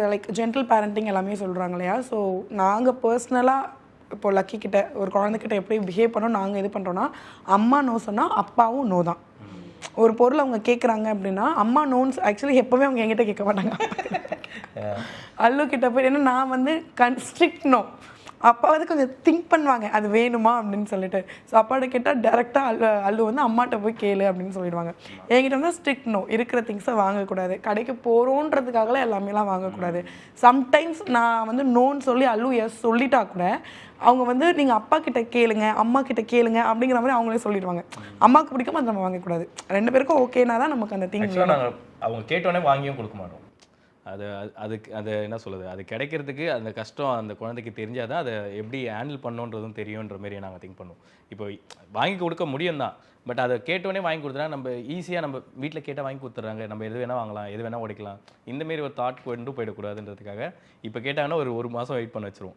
Like gentle parenting எல்லாமே சொல்கிறாங்க இல்லையா? ஸோ நாங்கள் பர்சனலாக இப்போ லக்கி கிட்ட ஒரு குழந்தைகிட்ட எப்படி பிஹேவ் பண்ணோம் நாங்கள் இது பண்ணுறோன்னா, அம்மா நோ சொன்னால் அப்பாவும் நோ தான். ஒரு பொருள் அவங்க கேட்குறாங்க அப்படின்னா அம்மா நோன்ஸ் ஆக்சுவலி எப்போவுமே அவங்க என்கிட்ட கேட்க மாட்டாங்க. அல்லு கிட்ட போய் ஏன்னா நான் வந்து ஸ்ட்ரிக்ட் நோ. அப்பா வந்து கொஞ்சம் திங்க் பண்ணுவாங்க அது வேணுமா அப்படின்னு சொல்லிட்டு. ஸோ அப்பாட்ட கேட்டால் டேரெக்டாக அல்லு வந்து அம்மாட்ட போய் கேளு அப்படின்னு சொல்லிடுவாங்க. என்கிட்ட வந்து ஸ்ட்ரிக்ட் நோ. இருக்கிற திங்ஸை வாங்கக்கூடாது, கடைக்கு போகிறோன்றதுக்காகலாம் எல்லாமேலாம் வாங்கக்கூடாது. சம்டைம்ஸ் நான் வந்து நோன்னு சொல்லி அல்லு எஸ் சொல்லிட்டா கூட அவங்க வந்து நீங்கள் அப்பா கிட்ட கேளுங்க, அம்மா கிட்ட கேளுங்க அப்படிங்கிற மாதிரி அவங்களே சொல்லிடுவாங்க. அம்மாவுக்கு பிடிக்காம அதை நம்ம வாங்கக்கூடாது. 2 பேருக்கும் ஓகேனா தான் நமக்கு அந்த திங். அவங்க கேட்டோடனே வாங்கியும் கொடுக்க மாட்டோம். அதுக்கு அது என்ன சொல்லுது, அது கிடைக்கிறதுக்கு அந்த கஷ்டம் அந்த குழந்தைக்கு தெரிஞ்சால் தான் அதை எப்படி ஹேண்டில் பண்ணணுன்றதும் தெரியுன்ற மாரி நாங்கள் திங்க் பண்ணுவோம். இப்போ வாங்கி கொடுக்க முடியும் தான், பட் அதை கேட்டோடனே வாங்கி கொடுத்தா நம்ம ஈஸியாக நம்ம வீட்டில் கேட்டால் வாங்கி கொடுத்துட்றாங்க, நம்ம எது வேணால் வாங்கலாம், எது வேணால் உடைக்கலாம், இந்தமாரி ஒரு தாட் கொண்டு போயிடக்கூடாதுன்றதுக்காக இப்போ கேட்டாங்கன்னா ஒரு மாதம் வெயிட் பண்ண வச்சுருவோம்.